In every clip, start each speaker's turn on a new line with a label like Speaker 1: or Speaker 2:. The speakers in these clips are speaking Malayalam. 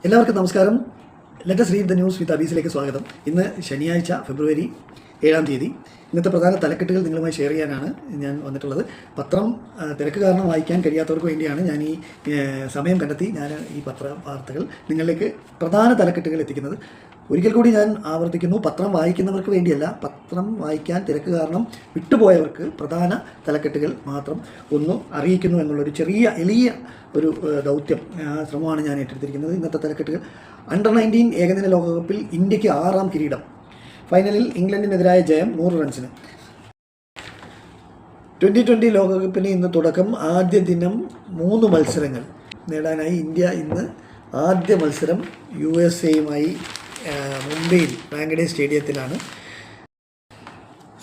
Speaker 1: എല്ലാവർക്കും നമസ്കാരം. Let's read the news with അബീസിലേക്ക് സ്വാഗതം. ഇന്ന് ശനിയാഴ്ച ഫെബ്രുവരി 7-ാം തീയതി. ഇന്നത്തെ പ്രധാന തലക്കെട്ടുകൾ നിങ്ങളുമായി ഷെയർ ചെയ്യാനാണ് ഞാൻ വന്നിട്ടുള്ളത്. പത്രം തിരക്ക് കാരണം വായിക്കാൻ കഴിയാത്തവർക്ക് വേണ്ടിയാണ് ഞാൻ ഈ സമയം കണ്ടെത്തി ഞാൻ ഈ വാർത്തകൾ നിങ്ങളിലേക്ക് പ്രധാന തലക്കെട്ടുകൾ എത്തിക്കുന്നത്. ഒരിക്കൽ കൂടി ഞാൻ ആവർത്തിക്കുന്നു, പത്രം വായിക്കുന്നവർക്ക് വേണ്ടിയല്ല, പത്രം വായിക്കാൻ തിരക്ക് കാരണം വിട്ടുപോയവർക്ക് പ്രധാന തലക്കെട്ടുകൾ മാത്രം ഒന്ന് അറിയിക്കുന്നു എന്നുള്ളൊരു ചെറിയ എളിയ ഒരു ദൗത്യം ശ്രമമാണ് ഞാൻ ഏറ്റെടുത്തിരിക്കുന്നത്. ഇന്നത്തെ തലക്കെട്ടുകൾ: അണ്ടർ 19 ഏകദിന ലോകകപ്പിൽ ഇന്ത്യക്ക് 6ാം കിരീടം. ഫൈനലിൽ ഇംഗ്ലണ്ടിനെതിരായ ജയം 100 റൺസിന്. 2020 ലോകകപ്പിന് ഇന്ന് തുടക്കം. ആദ്യ ദിനം 3 മത്സരങ്ങൾ നേടാനായി ഇന്ത്യ ഇന്ന് ആദ്യ മത്സരം USA മുംബൈയിൽ വാങ്കഡെ സ്റ്റേഡിയത്തിലാണ്.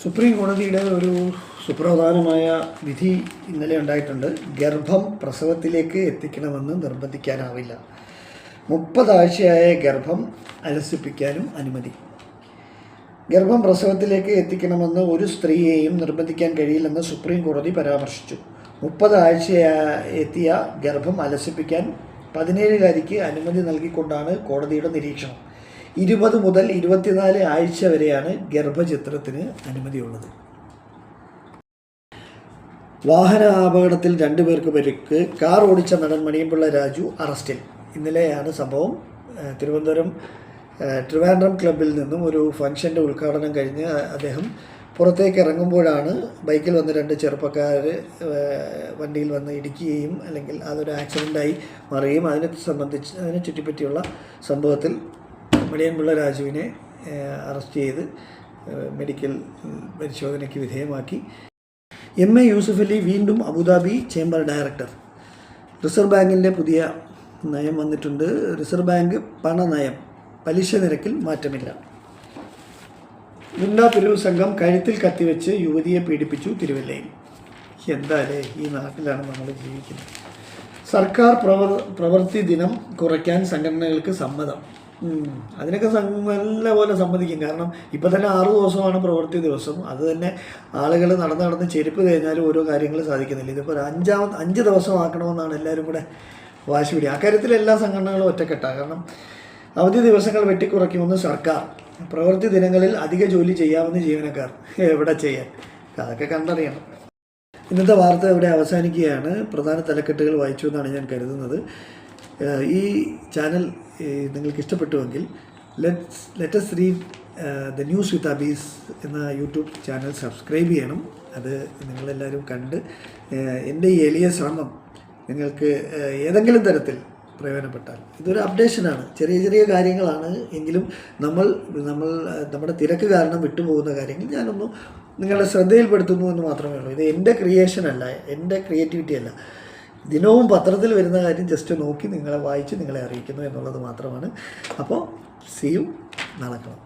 Speaker 1: സുപ്രീം കോടതിയുടെ ഒരു സുപ്രധാനമായ വിധി ഇന്നലെ ഉണ്ടായിട്ടുണ്ട്. ഗർഭം പ്രസവത്തിലേക്ക് എത്തിക്കണമെന്ന് നിർബന്ധിക്കാനാവില്ല. 30 ആഴ്ചയായ ഗർഭം അലസിപ്പിക്കാനും അനുമതി. ഗർഭം പ്രസവത്തിലേക്ക് എത്തിക്കണമെന്ന് ഒരു സ്ത്രീയെയും നിർബന്ധിക്കാൻ കഴിയില്ലെന്ന് സുപ്രീം കോടതി പരാമർശിച്ചു. 30 ആഴ്ചയെത്തിയ ഗർഭം അലസിപ്പിക്കാൻ 17-കാരിക്ക് അനുമതി നൽകിക്കൊണ്ടാണ് കോടതിയുടെ നിരീക്ഷണം. 20 മുതൽ 24 ആഴ്ച വരെയാണ് ഗർഭചിത്രത്തിന് അനുമതിയുള്ളത്. വാഹന അപകടത്തിൽ 2 പേർക്ക് പരിക്ക്. കാർ ഓടിച്ച നടൻ മണിയമ്പിള്ള രാജു അറസ്റ്റിൽ. ഇന്നലെയാണ് സംഭവം. ട്രിവാൻഡ്രം ക്ലബ്ബിൽ നിന്നും ഒരു ഫംഗ്ഷൻ്റെ ഉദ്ഘാടനം കഴിഞ്ഞ് അദ്ദേഹം പുറത്തേക്ക് ഇറങ്ങുമ്പോഴാണ് ബൈക്കിൽ വന്ന് 2 ചെറുപ്പക്കാർ വണ്ടിയിൽ വന്ന് ഇടിക്കുകയും അല്ലെങ്കിൽ അതൊരു ആക്സിഡൻ്റായി മാറുകയും അതിനെ ചുറ്റിപ്പറ്റിയുള്ള സംഭവത്തിൽ മണിയമ്പിള്ള രാജുവിനെ അറസ്റ്റ് ചെയ്ത് മെഡിക്കൽ പരിശോധനയ്ക്ക് വിധേയമാക്കി. MA യൂസുഫ് അലി വീണ്ടും അബുദാബി ചേംബർ ഡയറക്ടർ. റിസർവ് ബാങ്കിൻ്റെ പുതിയ നയം വന്നിട്ടുണ്ട്. റിസർവ് ബാങ്ക് പണനയം, പലിശ നിരക്കിൽ മാറ്റമില്ല. ഗുണ്ടാ പിരിവ് സംഘം കഴുത്തിൽ കത്തിവെച്ച് യുവതിയെ പീഡിപ്പിച്ചു തിരുവല്ലയിൽ. എന്തായാലേ, ഈ നാട്ടിലാണ് നമ്മൾ ജീവിക്കുന്നത്. സർക്കാർ പ്രവൃത്തി ദിനം കുറയ്ക്കാൻ സംഘടനകൾക്ക് സമ്മതം. അതിനൊക്കെ നല്ലപോലെ സമ്മതിക്കും. കാരണം ഇപ്പം തന്നെ 6 ദിവസമാണ് പ്രവൃത്തി ദിവസം. അത് തന്നെ ആളുകൾ നടന്ന് ചെരുപ്പ് കഴിഞ്ഞാലും ഓരോ കാര്യങ്ങൾ സാധിക്കുന്നില്ല. ഇതിപ്പോൾ 5 ദിവസം ആക്കണമെന്നാണ് എല്ലാവരും കൂടെ വാശി പിടി. അക്കാര്യത്തിൽ എല്ലാ സംഘടനകളും ഒറ്റക്കെട്ടാണ്. കാരണം അവധി ദിവസങ്ങൾ വെട്ടിക്കുറയ്ക്കുമെന്ന് സർക്കാർ. പ്രവൃത്തി ദിനങ്ങളിൽ അധിക ജോലി ചെയ്യാമെന്ന് ജീവനക്കാർ. എവിടെ ചെയ്യാൻ? അതൊക്കെ കണ്ടറിയണം. ഇന്നത്തെ വാർത്ത ഇവിടെ അവസാനിക്കുകയാണ്. പ്രധാന തലക്കെട്ടുകൾ വായിച്ചു എന്നാണ് ഞാൻ കരുതുന്നത്. ഈ ചാനൽ നിങ്ങൾക്ക് ഇഷ്ടപ്പെട്ടുവെങ്കിൽ let's read the news with Abees എന്ന യൂട്യൂബ് ചാനൽ സബ്സ്ക്രൈബ് ചെയ്യണം. അത് നിങ്ങളെല്ലാവരും കണ്ട് എൻ്റെ ഈ എളിയ ശ്രമം നിങ്ങൾക്ക് ഏതെങ്കിലും തരത്തിൽ പ്രയോജനപ്പെട്ടാൽ, ഇതൊരു അപ്ഡേഷനാണ്, ചെറിയ കാര്യങ്ങളാണ് എങ്കിലും നമ്മുടെ തിരക്ക് കാരണം വിട്ടുപോകുന്ന കാര്യങ്ങൾ ഞാനൊന്ന് നിങ്ങളുടെ ശ്രദ്ധയിൽപ്പെടുത്തുന്നു എന്ന് മാത്രമേ ഉള്ളൂ. ഇത് എൻ്റെ ക്രിയേഷൻ അല്ല, എൻ്റെ ക്രിയേറ്റിവിറ്റി അല്ല. ദിനവും പത്രത്തിൽ വരുന്ന കാര്യം ജസ്റ്റ് നോക്കി നിങ്ങളെ വായിച്ച് നിങ്ങളെ അറിയിക്കുന്നു എന്നുള്ളത് മാത്രമാണ്. അപ്പോൾ സീ യു, നാളെ കാണാം.